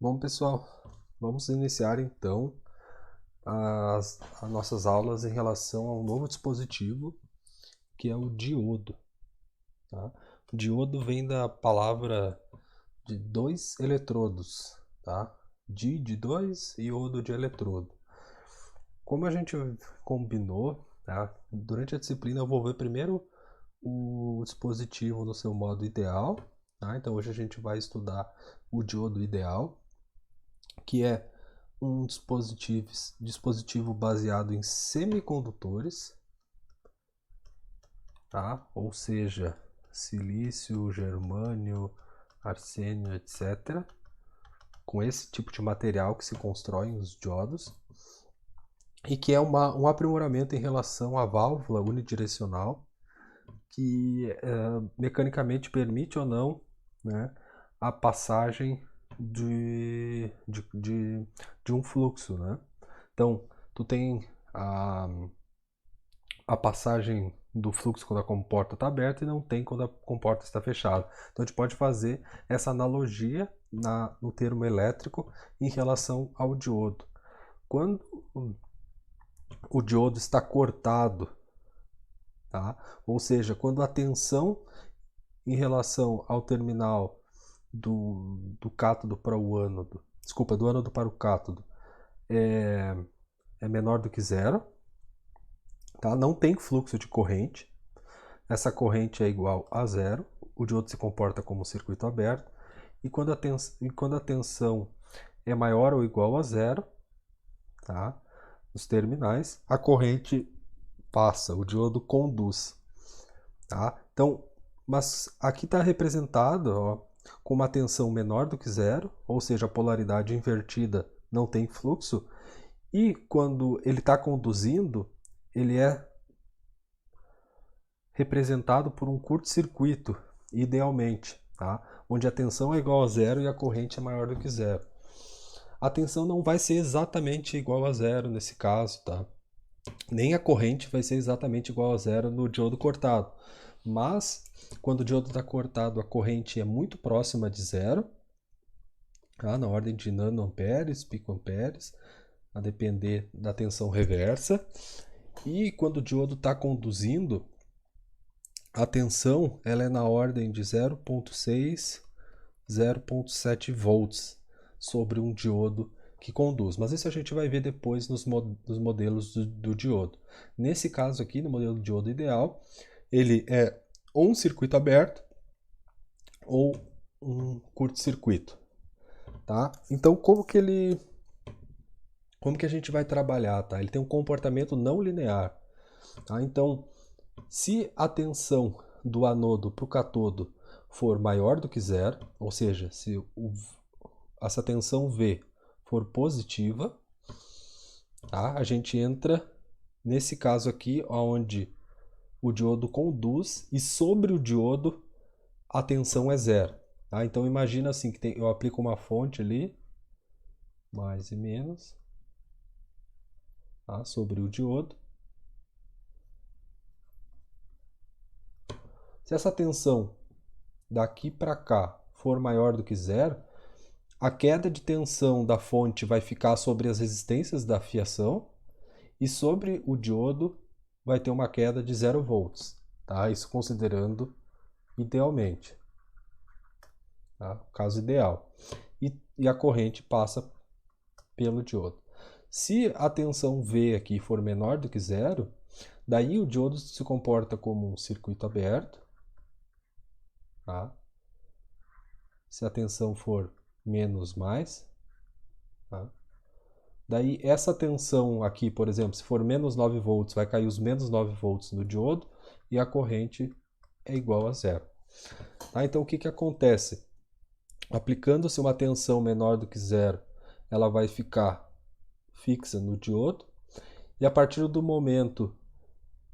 Bom, pessoal, vamos iniciar então as nossas aulas em relação ao novo dispositivo, que é o diodo. Tá? O diodo vem da palavra de dois eletrodos, tá? Di de dois e iodo de eletrodo. Como a gente combinou, tá? Durante a disciplina eu vou ver primeiro o dispositivo no seu modo ideal, tá? Então hoje a gente vai estudar o diodo ideal, que é um dispositivo baseado em semicondutores, tá? Ou seja, silício, germânio, arsênio, etc. Com esse tipo de material que se constroem os diodos, e que é um aprimoramento em relação à válvula unidirecional, que mecanicamente permite ou não, né, a passagem de um fluxo, né? Então, tu tem a passagem do fluxo quando a comporta está aberta e não tem quando a comporta está fechada. Então a gente pode fazer essa analogia no termo elétrico em relação ao diodo. Quando o diodo está cortado, tá? Ou seja, quando a tensão em relação ao terminal do cátodo para o ânodo, desculpa, do ânodo para o cátodo, é menor do que zero, tá? Não tem fluxo de corrente, essa corrente é igual a zero, o diodo se comporta como um circuito aberto, e quando a tensão é maior ou igual a zero, tá? Nos terminais, a corrente passa, o diodo conduz. Tá? Então, mas aqui está representado, ó, com uma tensão menor do que zero, ou seja, a polaridade invertida não tem fluxo, e quando ele está conduzindo, ele é representado por um curto-circuito, idealmente, tá? Onde a tensão é igual a zero e a corrente é maior do que zero. A tensão não vai ser exatamente igual a zero nesse caso, tá? Nem a corrente vai ser exatamente igual a zero no diodo cortado. Mas, quando o diodo está cortado, a corrente é muito próxima de zero, tá? Na ordem de nanoamperes, picoamperes, a depender da tensão reversa. E quando o diodo está conduzindo, a tensão ela é na ordem de 0,6, 0,7 volts sobre um diodo que conduz. Mas isso a gente vai ver depois nos modelos do diodo. Nesse caso aqui, no modelo de diodo ideal, ele é ou um circuito aberto ou um curto-circuito. Tá? Então, como que a gente vai trabalhar? Tá? Ele tem um comportamento não linear. Tá? Então, se a tensão do anodo para o catodo for maior do que zero, ou seja, se essa tensão V for positiva, tá? A gente entra nesse caso aqui, onde o diodo conduz e sobre o diodo a tensão é zero. Tá? Então imagina assim que eu aplico uma fonte ali, mais e menos, tá? Sobre o diodo. Se essa tensão daqui para cá for maior do que zero, a queda de tensão da fonte vai ficar sobre as resistências da fiação e sobre o diodo vai ter uma queda de 0 volts. Tá? Isso considerando idealmente. Tá? O caso ideal. E a corrente passa pelo diodo. Se a tensão V aqui for menor do que zero, daí o diodo se comporta como um circuito aberto. Tá? Se a tensão for menos mais, tá? Daí essa tensão aqui, por exemplo, se for menos 9 volts, vai cair os menos 9 volts no diodo e a corrente é igual a zero. Tá? Então o que acontece? Aplicando-se uma tensão menor do que zero, ela vai ficar fixa no diodo, e a partir do momento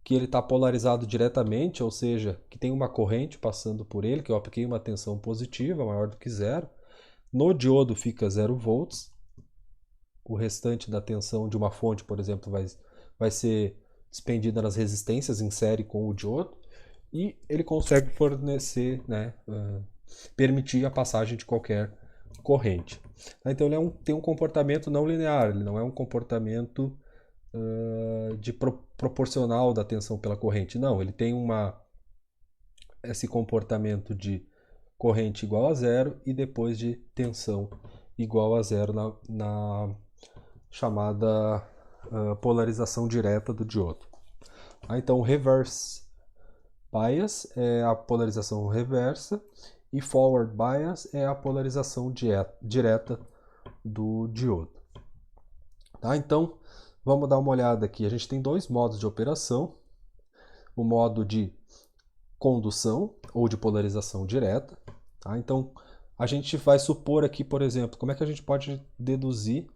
que ele está polarizado diretamente, ou seja, que tem uma corrente passando por ele, que eu apliquei uma tensão positiva maior do que zero, no diodo fica 0 volts, o restante da tensão de uma fonte, por exemplo, vai ser despendida nas resistências em série com o diodo, e ele consegue fornecer, né, permitir a passagem de qualquer corrente. Então ele tem um comportamento não linear, ele não é um comportamento proporcional da tensão pela corrente. Não, ele tem esse comportamento de corrente igual a zero e depois de tensão igual a zero na chamada polarização direta do diodo. Então, reverse bias é a polarização reversa e forward bias é a polarização direta do diodo. Tá? Então, vamos dar uma olhada aqui. A gente tem dois modos de operação. O modo de condução ou de polarização direta. Tá? Então, a gente vai supor aqui, por exemplo, como é que a gente pode deduzir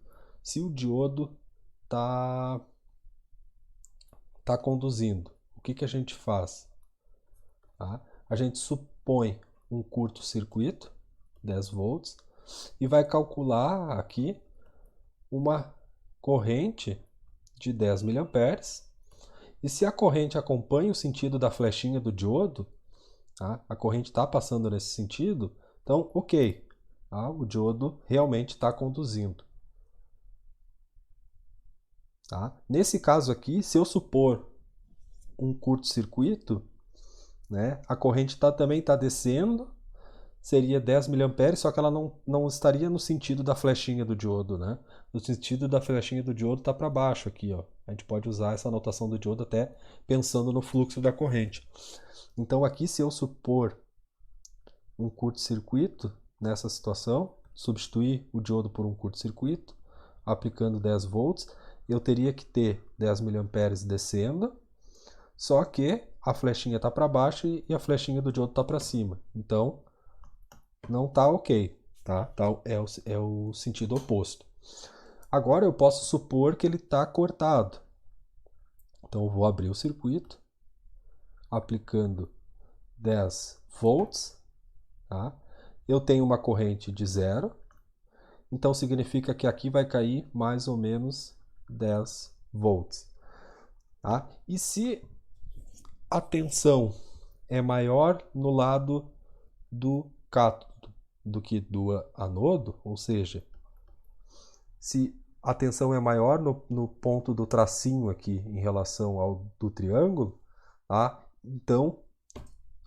se o diodo está conduzindo. O que a gente faz? Tá? A gente supõe um curto-circuito, 10 volts, e vai calcular aqui uma corrente de 10 mA. E se a corrente acompanha o sentido da flechinha do diodo, tá? A corrente está passando nesse sentido, então, ok, tá? O diodo realmente está conduzindo. Tá? Nesse caso aqui, se eu supor um curto-circuito, né, a corrente também está descendo, seria 10 mA, só que ela não estaria no sentido da flechinha do diodo. Né? No sentido da flechinha do diodo está para baixo aqui. Ó. A gente pode usar essa notação do diodo até pensando no fluxo da corrente. Então aqui, se eu supor um curto-circuito nessa situação, substituir o diodo por um curto-circuito, aplicando 10 volts, eu teria que ter 10 mA descendo, só que a flechinha está para baixo e a flechinha do diodo está para cima. Então, não está ok. Tá? É o sentido oposto. Agora eu posso supor que ele está cortado. Então eu vou abrir o circuito, aplicando 10 volts. Tá? Eu tenho uma corrente de zero, então significa que aqui vai cair mais ou menos 10 volts. Tá? E se a tensão é maior no lado do cátodo do que do anodo, ou seja, se a tensão é maior no ponto do tracinho aqui em relação ao do triângulo, tá? Então,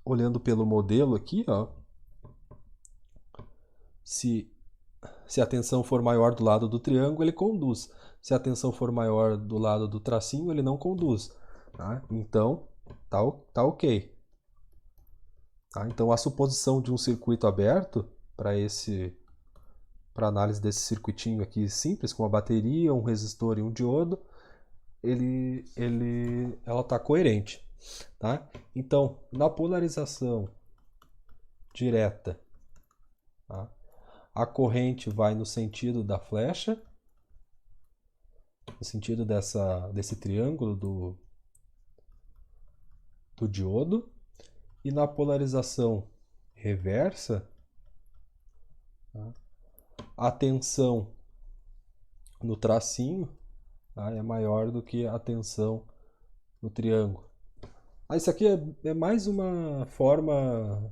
olhando pelo modelo aqui, ó, se a tensão for maior do lado do triângulo, ele conduz. Se a tensão for maior do lado do tracinho, ele não conduz. Tá? Então, tá ok. Tá? Então, a suposição de um circuito aberto para análise desse circuitinho aqui simples, com uma bateria, um resistor e um diodo, ela está coerente. Tá? Então, na polarização direta, tá? A corrente vai no sentido da flecha, no sentido desse triângulo do diodo, e na polarização reversa, tá? A tensão no tracinho, tá? É maior do que a tensão no triângulo. Isso aqui é mais uma forma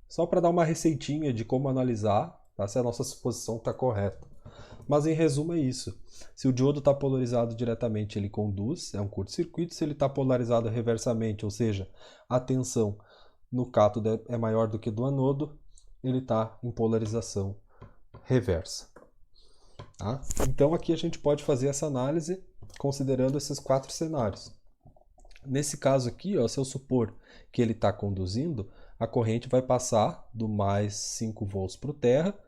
só para dar uma receitinha de como analisar, tá? Se a nossa suposição está correta. Mas em resumo é isso. Se o diodo está polarizado diretamente, ele conduz, é um curto-circuito. Se ele está polarizado reversamente, ou seja, a tensão no cátodo é maior do que do anodo, ele está em polarização reversa. Tá? Então aqui a gente pode fazer essa análise considerando esses 4 cenários. Nesse caso aqui, ó, se eu supor que ele está conduzindo, a corrente vai passar do mais 5 volts para o terra,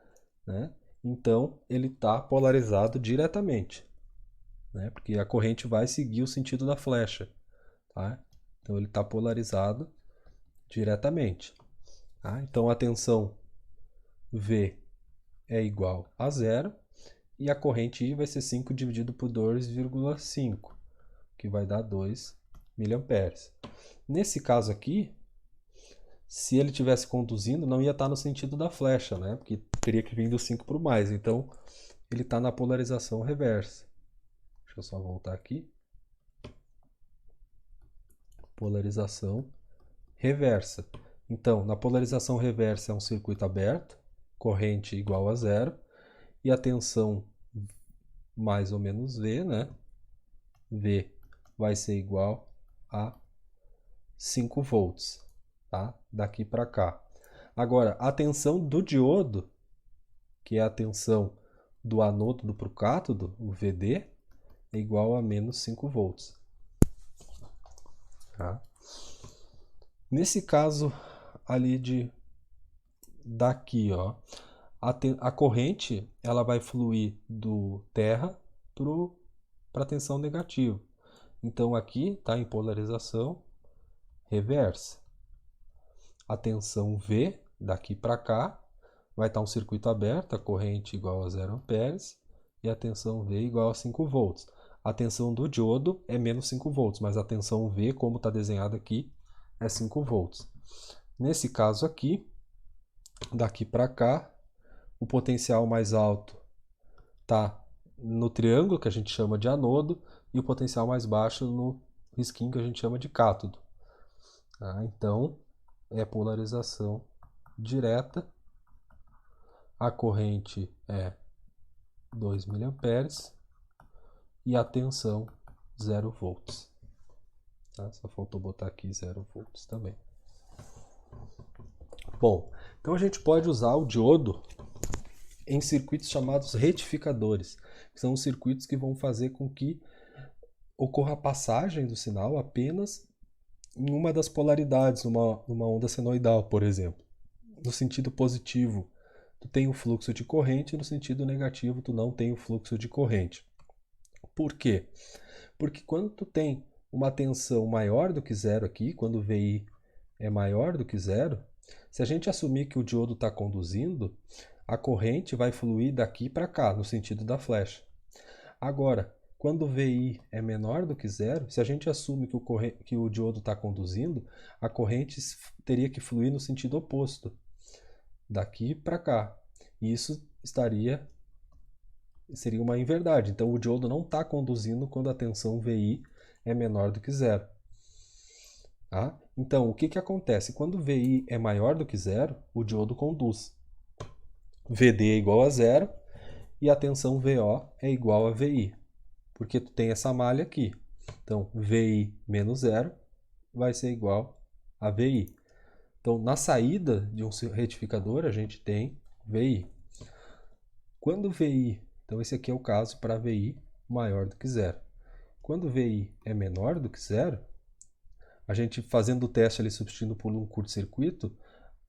né? Então ele está polarizado diretamente, né? Porque a corrente vai seguir o sentido da flecha. Tá? Então ele está polarizado diretamente. Tá? Então a tensão V é igual a zero e a corrente I vai ser 5 dividido por 2,5, que vai dar 2 miliamperes. Nesse caso aqui, se ele estivesse conduzindo, não ia estar no sentido da flecha, né? Porque teria que vir do 5 para o mais. Então, ele está na polarização reversa. Deixa eu só voltar aqui. Polarização reversa. Então, na polarização reversa é um circuito aberto, corrente igual a zero, e a tensão mais ou menos V, né? V vai ser igual a 5 volts, tá? Daqui para cá. Agora, a tensão do diodo, que é a tensão do anôdo para o cátodo, o VD, é igual a menos 5 volts. Tá? Nesse caso ali daqui, ó, a corrente ela vai fluir do terra para a tensão negativa. Então aqui está em polarização reversa. A tensão V daqui para cá vai estar um circuito aberto, a corrente igual a 0 amperes e a tensão V igual a 5 volts. A tensão do diodo é menos 5 volts, mas a tensão V, como está desenhado aqui, é 5 volts. Nesse caso aqui, daqui para cá, o potencial mais alto está no triângulo, que a gente chama de anodo, e o potencial mais baixo no risquinho, que a gente chama de cátodo. Tá? Então, é polarização direta. A corrente é 2 mA e a tensão 0 volts. Tá? Só faltou botar aqui 0 volts também. Bom, então a gente pode usar o diodo em circuitos chamados retificadores, que são os circuitos que vão fazer com que ocorra a passagem do sinal apenas em uma das polaridades, numa onda senoidal, por exemplo. No sentido positivo, tu tem o fluxo de corrente, e no sentido negativo, tu não tem o fluxo de corrente. Por quê? Porque quando tu tem uma tensão maior do que zero aqui, quando o VI é maior do que zero, se a gente assumir que o diodo está conduzindo, a corrente vai fluir daqui para cá, no sentido da flecha. Agora, quando o VI é menor do que zero, se a gente assume que o diodo está conduzindo, a corrente teria que fluir no sentido oposto, daqui para cá. E isso seria uma inverdade. Então, o diodo não está conduzindo quando a tensão VI é menor do que zero. Tá? Então, o que acontece? Quando o VI é maior do que zero, o diodo conduz. VD é igual a zero e a tensão VO é igual a VI, porque tu tem essa malha aqui. Então, VI menos zero vai ser igual a VI. Então, na saída de um retificador, a gente tem VI. Quando VI, então esse aqui é o caso para VI maior do que zero. Quando VI é menor do que zero, a gente fazendo o teste ali, substituindo por um curto-circuito,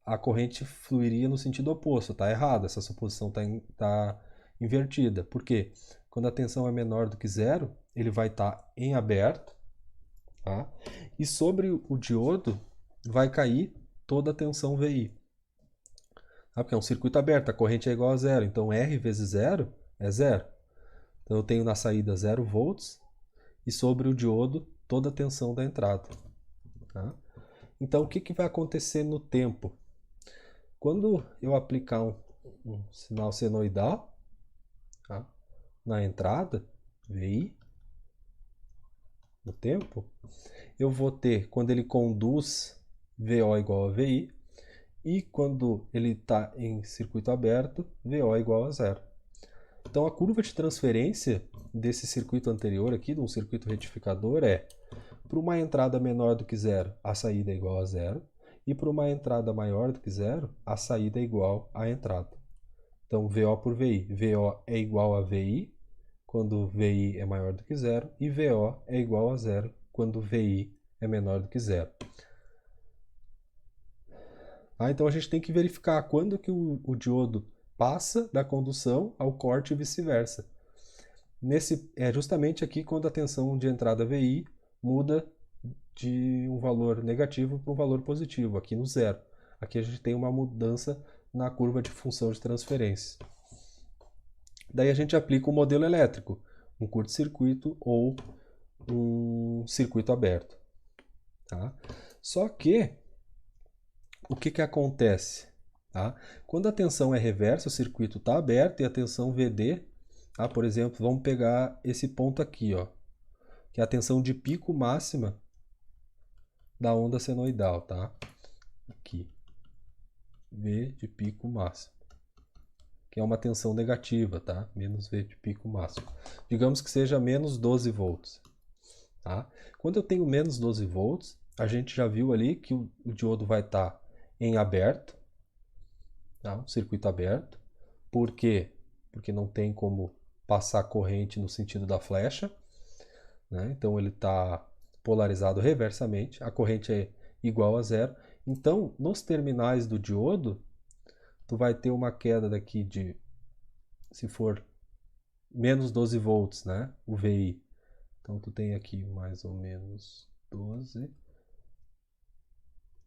a corrente fluiria no sentido oposto. Está errado, essa suposição está invertida. Por quê? Quando a tensão é menor do que zero, ele vai estar em aberto, tá? E sobre o diodo vai cair toda a tensão VI. Tá? Porque é um circuito aberto, a corrente é igual a zero, então R vezes zero é zero. Então eu tenho na saída 0 volts e sobre o diodo toda a tensão da entrada. Tá? Então o que vai acontecer no tempo? Quando eu aplicar um sinal senoidal, tá, na entrada, VI, no tempo, eu vou ter, quando ele conduz, VO igual a VI, e quando ele está em circuito aberto, VO igual a zero. Então a curva de transferência desse circuito anterior aqui, de um circuito retificador, é para uma entrada menor do que zero, a saída é igual a zero, e para uma entrada maior do que zero, a saída é igual à entrada. Então, VO por VI. VO é igual a VI quando VI é maior do que zero, e VO é igual a zero quando VI é menor do que zero. Então, a gente tem que verificar quando que o diodo passa da condução ao corte e vice-versa. É justamente aqui quando a tensão de entrada VI muda de um valor negativo para um valor positivo, aqui no zero. Aqui a gente tem uma mudança na curva de função de transferência. Daí a gente aplica um modelo elétrico, um curto-circuito ou um circuito aberto. Tá? Só que, o que acontece? Tá? Quando a tensão é reversa, o circuito está aberto e a tensão VD, tá? Por exemplo, vamos pegar esse ponto aqui, ó, que é a tensão de pico máxima da onda senoidal, tá? Aqui. V de pico máximo. que é uma tensão negativa, tá? Menos V de pico máximo. Digamos que seja menos 12 volts. Tá? Quando eu tenho menos 12 volts, a gente já viu ali que o diodo vai estar em aberto, tá? Um circuito aberto. Por quê? Porque não tem como passar corrente no sentido da flecha, né? Então ele está polarizado reversamente, a corrente é igual a zero. Então, nos terminais do diodo, tu vai ter uma queda daqui de, se for menos 12 volts, né? O VI. Então tu tem aqui mais ou menos 12,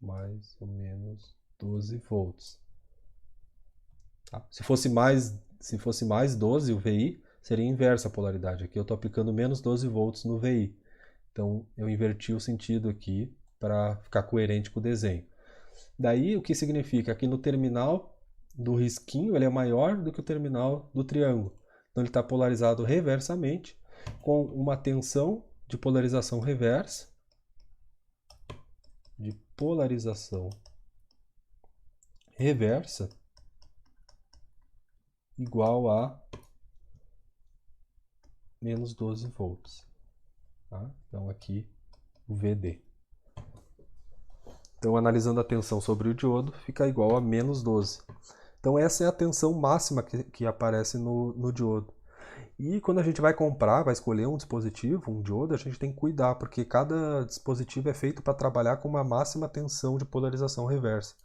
mais ou menos 12 volts. Tá? Se fosse mais 12 o VI, seria inversa a polaridade. Aqui eu estou aplicando menos 12 volts no VI. Então eu inverti o sentido aqui para ficar coerente com o desenho. Daí o que significa? Que no terminal do risquinho ele é maior do que o terminal do triângulo. Então ele está polarizado reversamente com uma tensão de polarização reversa, igual a menos 12 volts. Tá? Então aqui o VD. Então analisando a tensão sobre o diodo, fica igual a menos 12. Então essa é a tensão máxima que aparece no diodo. E quando a gente vai comprar, vai escolher um dispositivo, um diodo, a gente tem que cuidar, porque cada dispositivo é feito para trabalhar com uma máxima tensão de polarização reversa.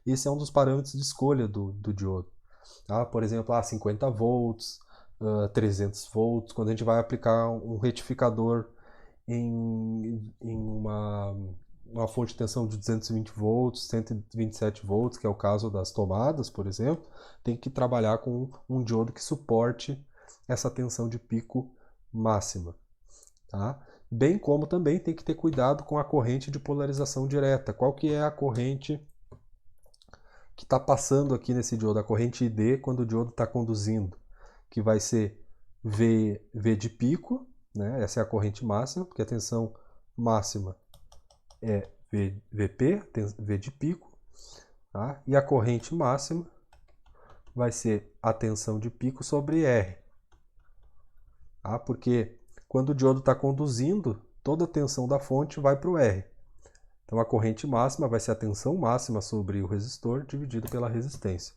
Esse é um dos parâmetros de escolha do diodo. Tá? Por exemplo, 50 volts, 300 volts, quando a gente vai aplicar um retificador em uma fonte de tensão de 220 volts, 127 volts, que é o caso das tomadas, por exemplo, tem que trabalhar com um diodo que suporte essa tensão de pico máxima. Tá? Bem como também tem que ter cuidado com a corrente de polarização direta. Qual que é a corrente que está passando aqui nesse diodo? A corrente ID quando o diodo está conduzindo, que vai ser V de pico, né? Essa é a corrente máxima, porque a tensão máxima é VP, V de pico, tá? E a corrente máxima vai ser a tensão de pico sobre R. Tá? Porque quando o diodo está conduzindo, toda a tensão da fonte vai para o R. Então a corrente máxima vai ser a tensão máxima sobre o resistor dividido pela resistência.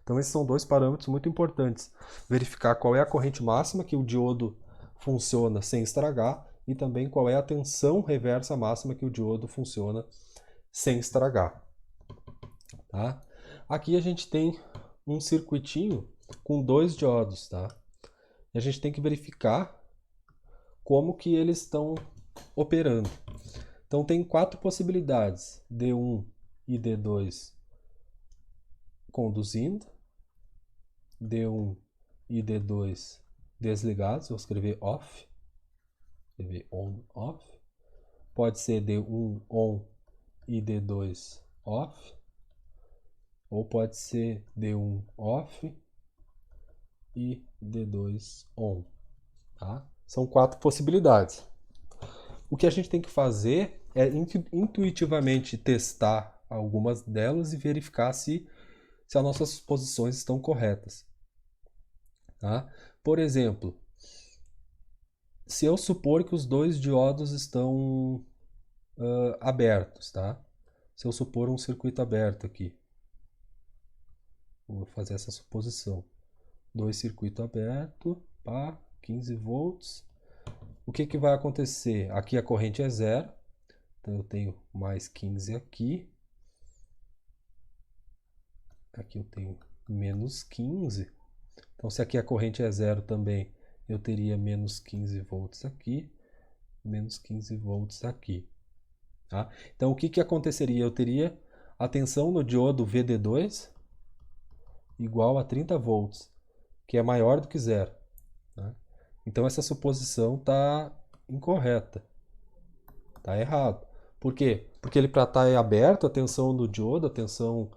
Então esses são dois parâmetros muito importantes. Verificar qual é a corrente máxima que o diodo funciona sem estragar e também qual é a tensão reversa máxima que o diodo funciona sem estragar. Tá? Aqui a gente tem um circuitinho com dois diodos. Tá? E a gente tem que verificar como que eles estão operando. Então tem quatro possibilidades, D1 e D2 conduzindo, D1 e D2 desligados, vou escrever off, escrever on, off. Pode ser D1 on e D2 off, ou pode ser D1 off e D2 on. Tá? São quatro possibilidades. O que a gente tem que fazer é intuitivamente testar algumas delas e verificar se as nossas suposições estão corretas. Tá? Por exemplo, se eu supor que os dois diodos estão abertos, tá? Se eu supor um circuito aberto aqui, vou fazer essa suposição. Dois circuitos abertos, 15 volts. O que vai acontecer? Aqui a corrente é zero, então eu tenho mais 15 aqui. Aqui eu tenho menos 15. Então se aqui a corrente é zero também, eu teria menos 15 volts aqui, menos 15 volts aqui. Tá? Então o que aconteceria? Eu teria a tensão no diodo VD2 igual a 30 volts, que é maior do que zero. Tá? Então essa suposição está incorreta, está errado. Por quê? Porque ele para estar aberto, a tensão do diodo, a tensão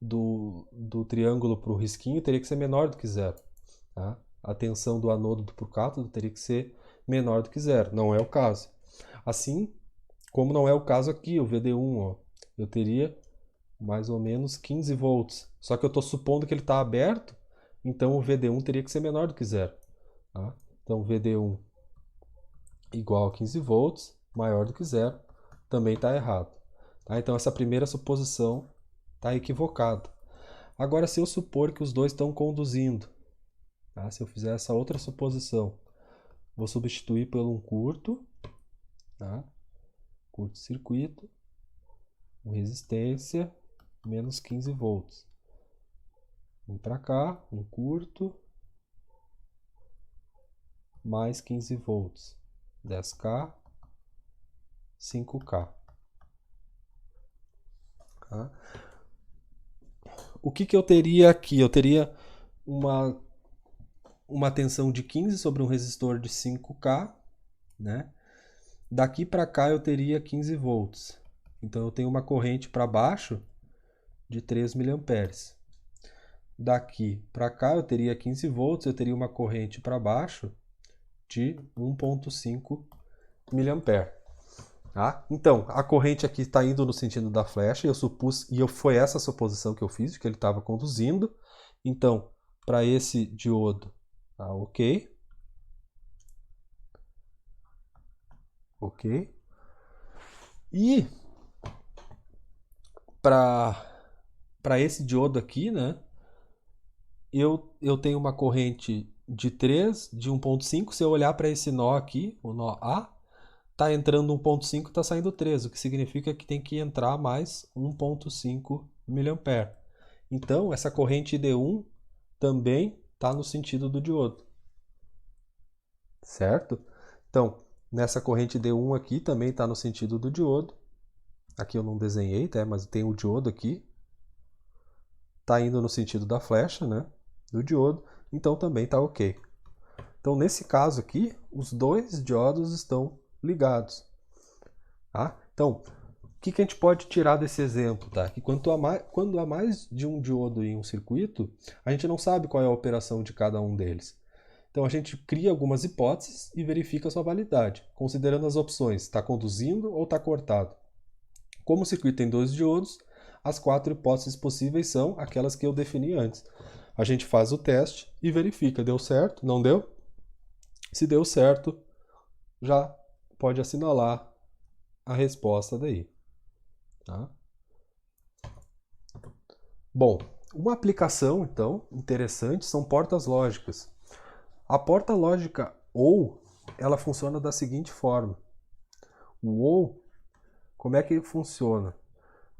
do triângulo para o risquinho teria que ser menor do que zero. Tá? A tensão do anodo para o cátodo teria que ser menor do que zero. Não é o caso. Assim como não é o caso aqui, o VD1, ó, eu teria mais ou menos 15 volts. Só que eu estou supondo que ele está aberto, então o VD1 teria que ser menor do que zero. Tá? Então VD1 igual a 15 volts, maior do que zero, também está errado. Tá? Então essa primeira suposição está equivocada. Agora, se eu supor que os dois estão conduzindo, tá? Se eu fizer essa outra suposição, vou substituir por um curto, tá? Curto-circuito, resistência, menos 15 volts. Vem para cá, um curto, mais 15 volts. 10K, 5K. Tá? O que eu teria aqui? Eu teria uma tensão de 15 sobre um resistor de 5K, né? Daqui para cá eu teria 15 volts. Então eu tenho uma corrente para baixo de 3 mA. Daqui para cá eu teria 15 volts, eu teria uma corrente para baixo de 1,5 mA. Tá? Então, a corrente aqui está indo no sentido da flecha, foi essa a suposição que eu fiz, de que ele estava conduzindo. Então, para esse diodo, tá ok. Ok. E para esse diodo aqui, né, eu tenho uma corrente de 3, de 1,5. Se eu olhar para esse nó aqui, o nó A, está entrando 1,5 e está saindo 3, o que significa que tem que entrar mais 1,5 mA. Então, essa corrente ID1 também está no sentido do diodo. Certo? Então, nessa corrente D1 aqui também está no sentido do diodo. Aqui eu não desenhei, tá? Mas tem o diodo aqui. Está indo no sentido da flecha, né? Do diodo. Então também está ok. Então, nesse caso aqui, os dois diodos estão ligados. Tá? Então, o que a gente pode tirar desse exemplo? Tá? Que quando há mais de um diodo em um circuito, a gente não sabe qual é a operação de cada um deles. Então a gente cria algumas hipóteses e verifica a sua validade, considerando as opções, está conduzindo ou está cortado. Como o circuito tem dois diodos, as 4 hipóteses possíveis são aquelas que eu defini antes. A gente faz o teste e verifica, deu certo, não deu? Se deu certo, já pode assinalar a resposta daí. Tá? Bom, uma aplicação, então, interessante são portas lógicas. A porta lógica OU, ela funciona da seguinte forma. O OU, como é que funciona?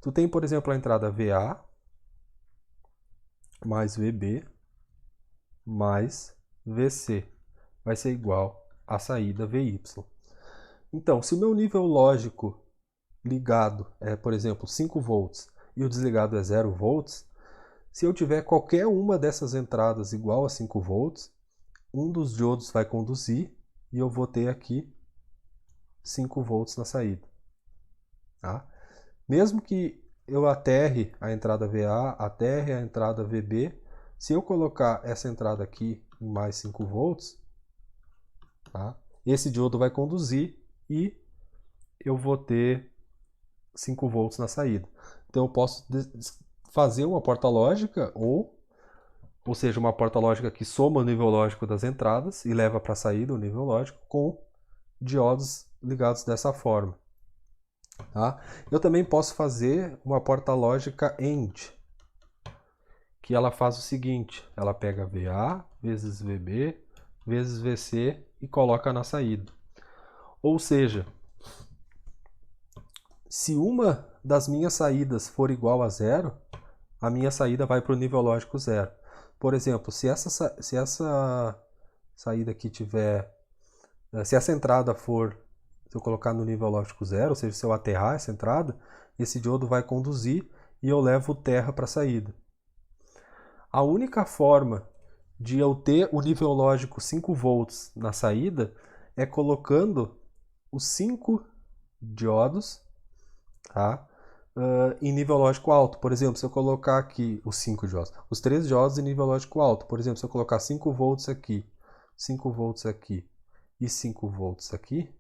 Tu tem, por exemplo, a entrada VA mais VB mais VC. Vai ser igual à saída VY. Então, se o meu nível lógico ligado é, por exemplo, 5 volts e o desligado é 0 volts, se eu tiver qualquer uma dessas entradas igual a 5 volts, um dos diodos vai conduzir e eu vou ter aqui 5 volts na saída. Tá? Mesmo que eu aterre a entrada VA, aterre a entrada VB, se eu colocar essa entrada aqui em mais 5 volts, tá? Esse diodo vai conduzir e eu vou ter 5 volts na saída. Então eu posso fazer uma porta lógica ou seja, uma porta lógica que soma o nível lógico das entradas e leva para a saída o nível lógico com diodos ligados dessa forma. Tá? Eu também posso fazer uma porta lógica AND, que ela faz o seguinte, ela pega VA vezes VB vezes VC e coloca na saída. Ou seja, se uma das minhas saídas for igual a zero, a minha saída vai para o nível lógico zero. Por exemplo, se essa saída aqui tiver... Se essa entrada for... Se eu colocar no nível lógico zero, ou seja, se eu aterrar essa entrada, esse diodo vai conduzir e eu levo terra para a saída. A única forma de eu ter o nível lógico 5 volts na saída é colocando os 5 diodos, tá? Em nível lógico alto. Por exemplo, se eu colocar aqui os 5 diodos, os 3 diodos em nível lógico alto. Por exemplo, se eu colocar 5 volts aqui, 5 volts aqui e 5 volts aqui,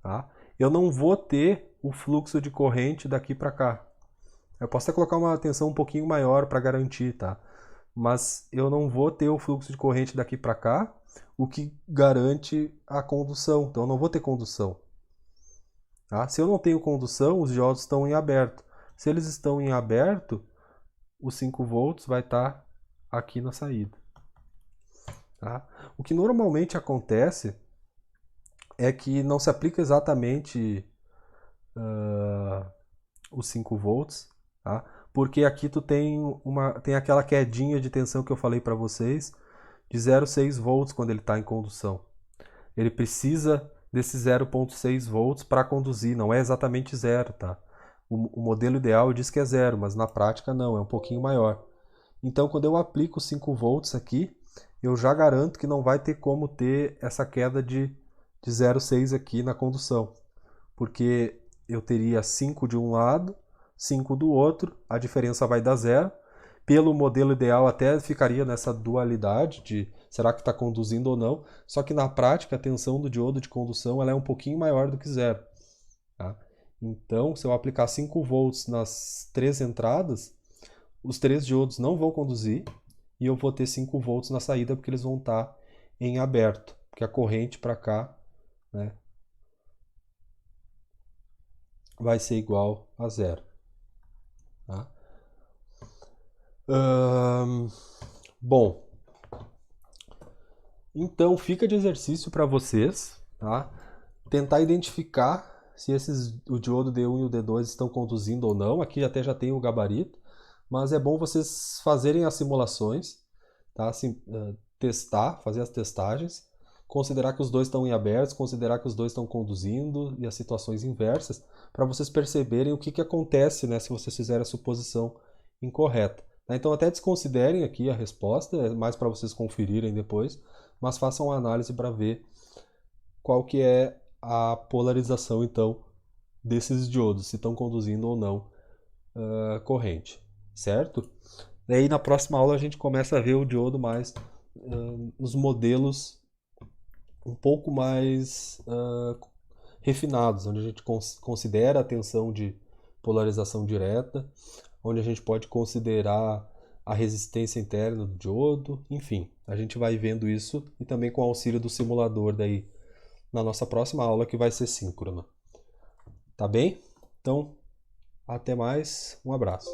tá? Eu não vou ter o fluxo de corrente daqui para cá. Eu posso até colocar uma tensão um pouquinho maior para garantir, tá? mas eu não vou ter o fluxo de corrente daqui para cá, o que garante a condução. Então eu não vou ter condução. Tá? Se eu não tenho condução, os diodos estão em aberto. Se eles estão em aberto, os 5 volts vai estar aqui na saída. Tá? O que normalmente acontece é que não se aplica exatamente os 5 volts, tá? Porque aqui tu tem aquela quedinha de tensão que eu falei para vocês, de 0,6 volts quando ele está em condução. Ele precisa desse 0,6 volts para conduzir, não é exatamente zero, tá? O modelo ideal diz que é zero, mas na prática não, é um pouquinho maior. Então, quando eu aplico 5 volts aqui, eu já garanto que não vai ter como ter essa queda de 0,6 aqui na condução, porque eu teria 5 de um lado, 5 do outro, a diferença vai dar zero. Pelo modelo ideal até ficaria nessa dualidade de será que está conduzindo ou não, só que na prática a tensão do diodo de condução ela é um pouquinho maior do que zero. Tá? Então, se eu aplicar 5 volts nas 3 entradas, os 3 diodos não vão conduzir e eu vou ter 5 volts na saída porque eles vão estar em aberto, porque a corrente para cá, né, vai ser igual a zero. Tá? Bom, então fica de exercício para vocês, tá? Tentar identificar se o diodo D1 e o D2 estão conduzindo ou não. Aqui até já tem o gabarito, mas é bom vocês fazerem as simulações, tá? Assim, testar, fazer as testagens, considerar que os dois estão em abertos, considerar que os dois estão conduzindo e as situações inversas, para vocês perceberem o que acontece, né, se vocês fizerem a suposição incorreta. Então até desconsiderem aqui a resposta, é mais para vocês conferirem depois, mas façam uma análise para ver qual que é a polarização então desses diodos, se estão conduzindo ou não corrente, certo? Daí na próxima aula a gente começa a ver o diodo mais nos modelos um pouco mais refinados, onde a gente considera a tensão de polarização direta, onde a gente pode considerar a resistência interna do diodo, enfim, a gente vai vendo isso e também com o auxílio do simulador daí na nossa próxima aula que vai ser síncrona. Tá bem? Então, até mais, um abraço.